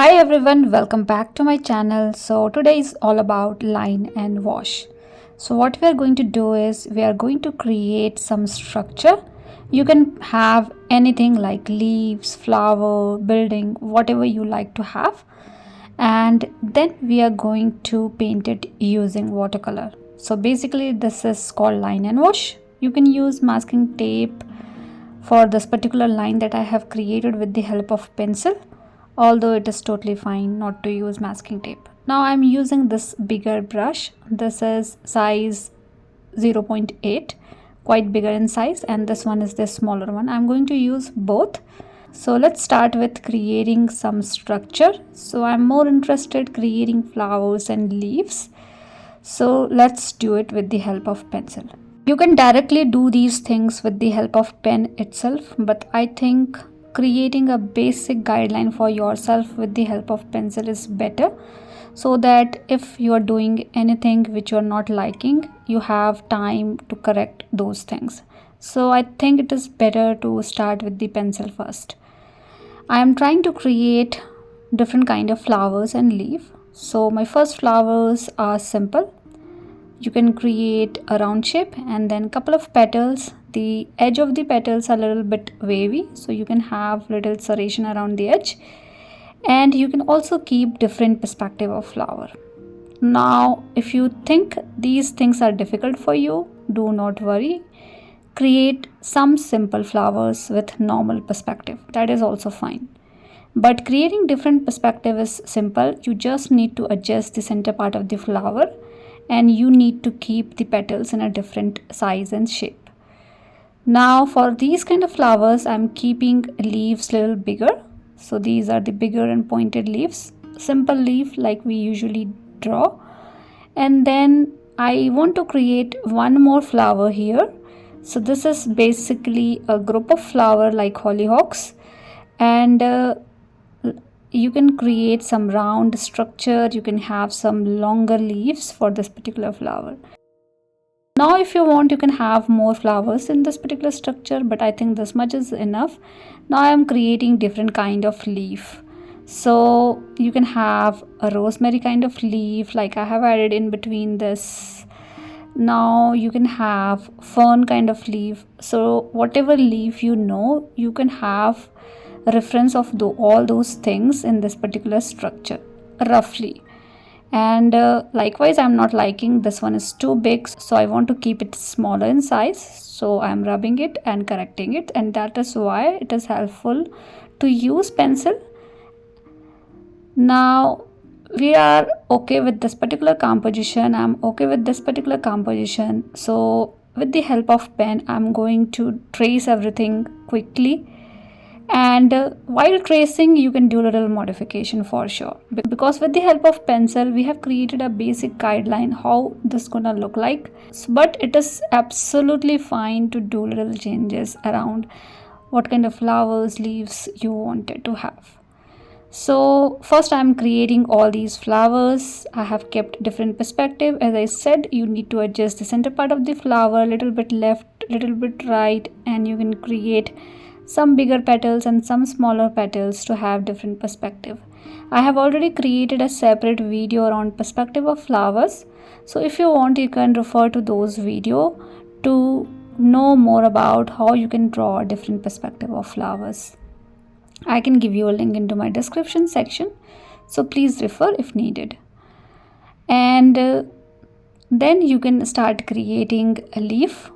Hi everyone, welcome back to my channel. So today is all about line and wash. So what we are going to do is we are going to create some structure. You can have anything like leaves, flower, building, whatever you like to have. And then we are going to paint it using watercolor. So basically this is called line and wash. You can use masking tape for this particular line that I have created with the help of pencil, although it is totally fine not to use masking tape. Now I'm using this bigger brush. This is size 0.8, quite bigger in size, and this one is the smaller one. I'm going to use both. So let's start with creating some structure. So I'm more interested creating flowers and leaves. So let's do it with the help of pencil. You can directly do these things with the help of pen itself, but I think creating a basic guideline for yourself with the help of pencil is better, so that if you are doing anything which you are not liking, you have time to correct those things. So I think it is better to start with the pencil first. I am trying to create different kind of flowers and leaf. So my first flowers are simple. You can create a round shape and then couple of petals. The edge of the petals are a little bit wavy, so you can have little serration around the edge, and you can also keep different perspective of flower. Now if you think these things are difficult for you, do not worry. Create some simple flowers with normal perspective, that is also fine. But creating different perspective is simple. You just need to adjust the center part of the flower, and you need to keep the petals in a different size and shape. Now for these kind of flowers, I'm keeping leaves little bigger. So these are the bigger and pointed leaves, simple leaf like we usually draw. And then I want to create one more flower here. So this is basically a group of flower like hollyhocks, and you can create some round structure. You can have some longer leaves for this particular flower. Now if you want, you can have more flowers in this particular structure, but I think this much is enough. Now I am creating different kind of leaf. So you can have a rosemary kind of leaf like I have added in between this. Now you can have fern kind of leaf. So whatever leaf you can have a reference of all those things in this particular structure roughly. And likewise, I'm not liking this one is too big, so I want to keep it smaller in size. So I'm rubbing it and correcting it, and that is why it is helpful to use pencil. Now we are okay with this particular composition. I'm okay with this particular composition. So with the help of pen, I'm going to trace everything quickly. And while tracing, you can do a little modification for sure, because with the help of pencil we have created a basic guideline how this gonna look like. But it is absolutely fine to do little changes around what kind of flowers, leaves you wanted to have. So first I'm creating all these flowers. I have kept different perspective. As I said, you need to adjust the center part of the flower, little bit left, little bit right, and you can create some bigger petals and some smaller petals to have different perspective. I have already created a separate video around perspective of flowers. So if you want, you can refer to those video to know more about how you can draw a different perspective of flowers. I can give you a link into my description section, so please refer if needed. And then you can start creating a leaf.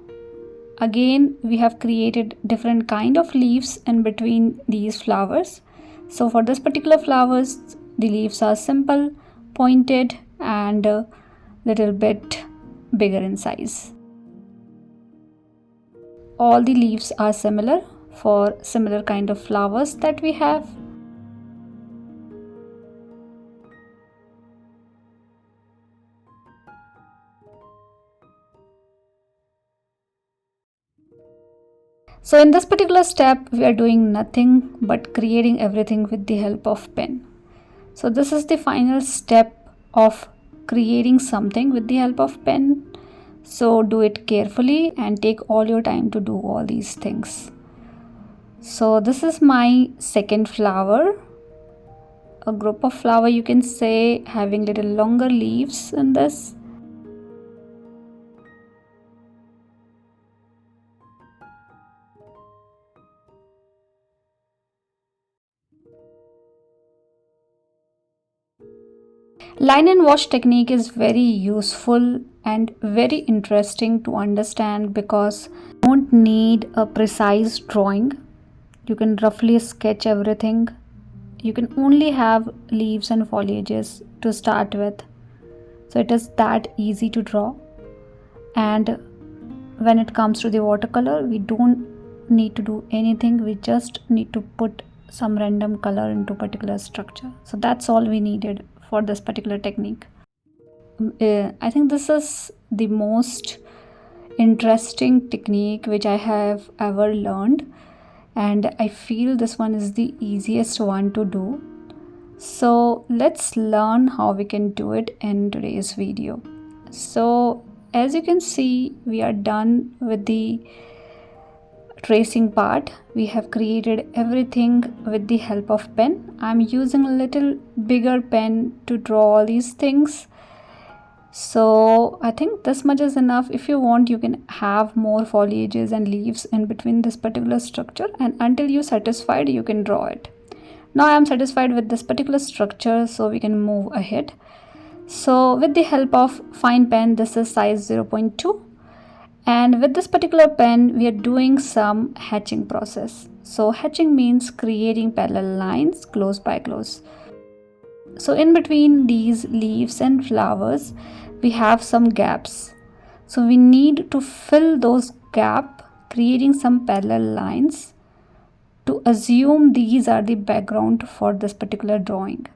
Again, we have created different kind of leaves in between these flowers. So for this particular flowers, the leaves are simple, pointed, and a little bit bigger in size. All the leaves are similar for similar kind of flowers that we have. So in this particular step, we are doing nothing but creating everything with the help of pen. So this is the final step of creating something with the help of pen. So do it carefully and take all your time to do all these things. So this is my second flower. a group of flower, you can say, having little longer leaves in this. Line and wash technique is very useful and very interesting to understand because you don't need a precise drawing. You can roughly sketch everything. You can only have leaves and foliages to start with. So it is that easy to draw. And when it comes to the watercolor, we don't need to do anything. We just need to put some random color into particular structure. So that's all we needed for this particular technique. I think this is the most interesting technique which I have ever learned, and I feel this one is the easiest one to do. So let's learn how we can do it in today's video. So as you can see, we are done with the tracing part. We have created everything with the help of pen. I'm using a little bigger pen to draw all these things. So I think this much is enough. If you want, you can have more foliages and leaves in between this particular structure, and until you're satisfied, you can draw it. Now I am satisfied with this particular structure, so we can move ahead. So with the help of fine pen, this is size 0.2, and with this particular pen we are doing some hatching process. So hatching means creating parallel lines close by close. So in between these leaves and flowers we have some gaps, so we need to fill those gaps, creating some parallel lines to assume these are the background for this particular drawing.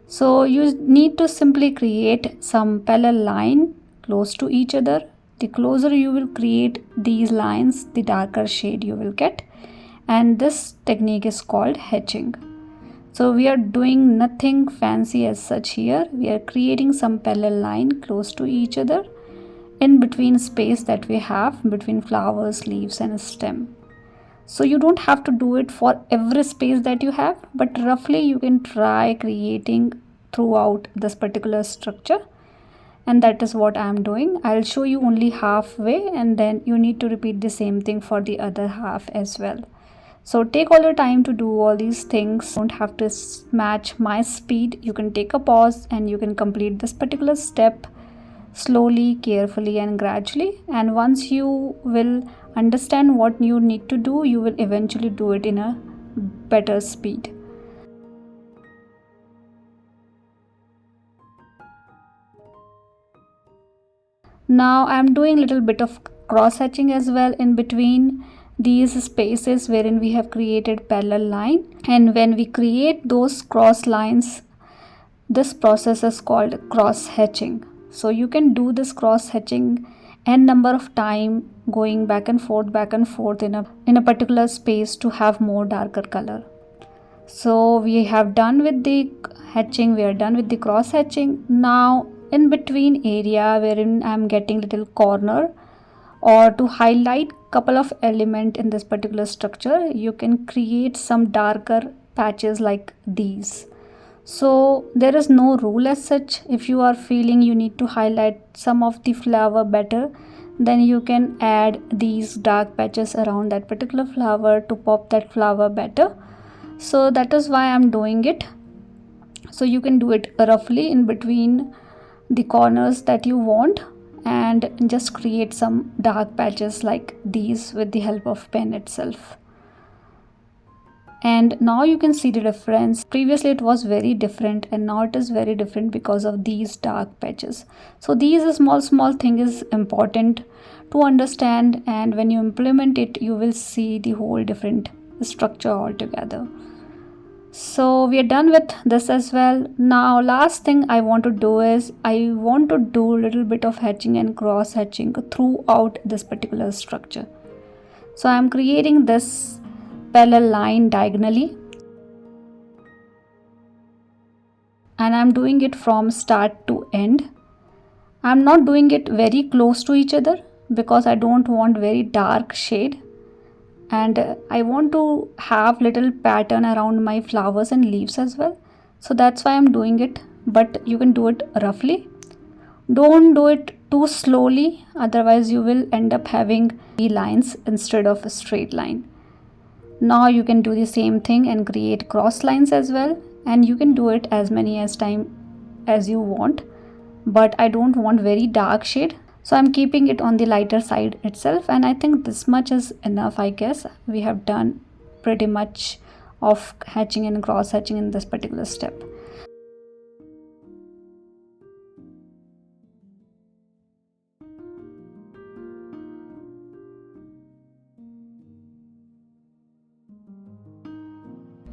So you need to simply create some parallel line close to each other. The closer you will create these lines, the darker shade you will get, and this technique is called hatching. So we are doing nothing fancy as such here. We are creating some parallel line close to each other in between space that we have between flowers, leaves and stem. So you don't have to do it for every space that you have, but roughly you can try creating throughout this particular structure, and that is what I am doing. I'll show you only halfway, and then you need to repeat the same thing for the other half as well. So take all your time to do all these things. You don't have to match my speed. You can take a pause and you can complete this particular step slowly, carefully and gradually. And once you will understand what you need to do, you will eventually do it in a better speed. Now I am doing a little bit of cross hatching as well in between these spaces wherein we have created parallel line, and when we create those cross lines, this process is called cross hatching. So you can do this cross hatching n number of time, going back and forth in a particular space to have more darker color. So we have done with the hatching, we are done with the cross hatching. Now in between area wherein I am getting little corner, or to highlight couple of element in this particular structure, you can create some darker patches like these. So there is no rule as such. If you are feeling you need to highlight some of the flower better, then you can add these dark patches around that particular flower to pop that flower better. So that is why I'm doing it. So you can do it roughly in between the corners that you want, and just create some dark patches like these with the help of pen itself. And now you can see the difference. Previously it was very different, and now it is very different because of these dark patches. So these small thing is important to understand, and when you implement it, you will see the whole different structure altogether. So we are done with this as well. Now last thing I want to do is I want to do a little bit of hatching and cross hatching throughout this particular structure. So I am creating this parallel line diagonally, and I am doing it from start to end. I am not doing it very close to each other because I don't want very dark shade, and I want to have little pattern around my flowers and leaves as well. So that's why I'm doing it, but you can do it roughly. Don't do it too slowly, otherwise you will end up having lines instead of a straight line. Now you can do the same thing and create cross lines as well, and you can do it as many as time as you want, but I don't want very dark shade, so I'm keeping it on the lighter side itself. And I think this much is enough. I guess we have done pretty much of hatching and cross hatching in this particular step.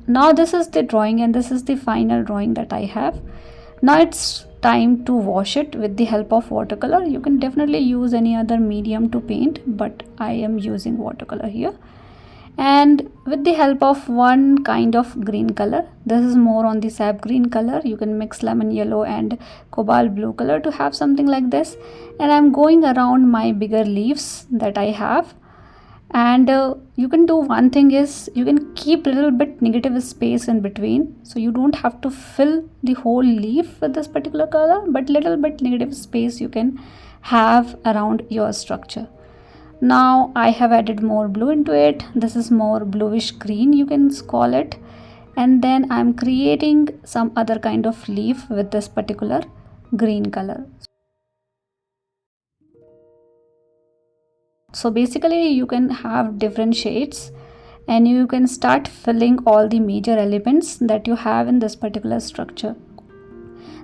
Now this is the drawing, and this is the final drawing that I have. Now it's time to wash it with the help of watercolor. You can definitely use any other medium to paint, but I am using watercolor here. And with the help of one kind of green color, this is more on the sap green color. You can mix lemon yellow and cobalt blue color to have something like this. And I'm going around my bigger leaves that I have. And you can do one thing is you can keep a little bit negative space in between, so you don't have to fill the whole leaf with this particular color, but little bit negative space you can have around your structure. Now I have added more blue into it. This is more bluish green, you can call it. And then I'm creating some other kind of leaf with this particular green color. So basically you can have different shades and you can start filling all the major elements that you have in this particular structure.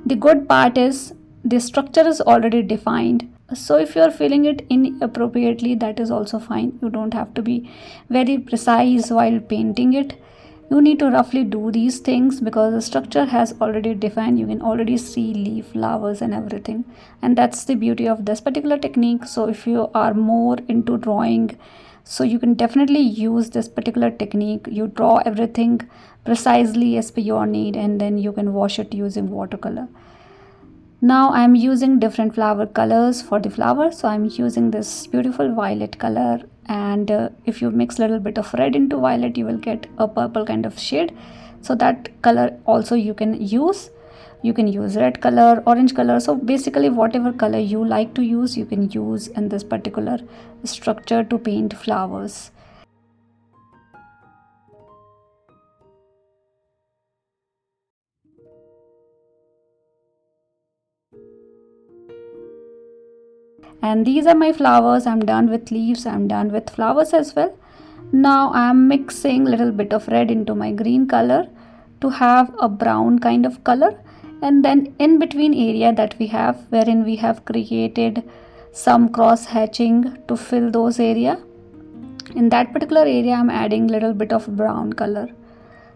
The good part is the structure is already defined. So if you are filling it inappropriately, that is also fine. You don't have to be very precise while painting it. You need to roughly do these things because the structure has already defined. You can already see leaf, flowers and everything, and that's the beauty of this particular technique. So if you are more into drawing, so you can definitely use this particular technique. You draw everything precisely as per your need, and then you can wash it using watercolor. Now I'm using different flower colors for the flower. So I'm using this beautiful violet color, and if you mix a little bit of red into violet, you will get a purple kind of shade. So that color also you can use. You can use red color, orange color. So basically whatever color you like to use, you can use in this particular structure to paint flowers. And these are my flowers. I'm done with leaves, I'm done with flowers as well. Now I'm mixing a little bit of red into my green color to have a brown kind of color, and then in between area that we have, wherein we have created some cross hatching to fill those area, in that particular area I'm adding little bit of brown color.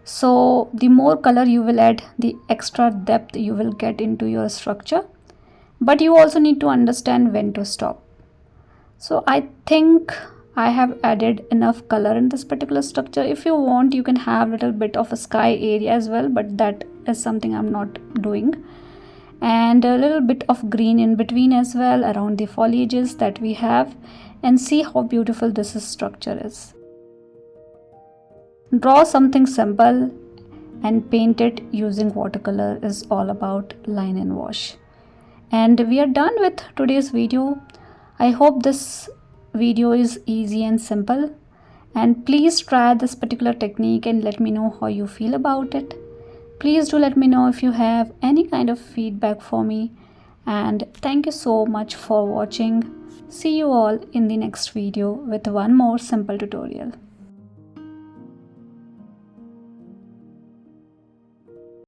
So the more color you will add, the extra depth you will get into your structure, but you also need to understand when to stop. So I think I have added enough color in this particular structure. If you want, you can have a little bit of a sky area as well, but that is something I'm not doing. And a little bit of green in between as well around the foliages that we have, and see how beautiful this structure is. Draw something simple and paint it using watercolor is all about line and wash. And we are done with today's video. I hope this video is easy and simple, and please try this particular technique and let me know how you feel about it. Please do let me know if you have any kind of feedback for me, and thank you so much for watching. See you all in the next video with one more simple tutorial.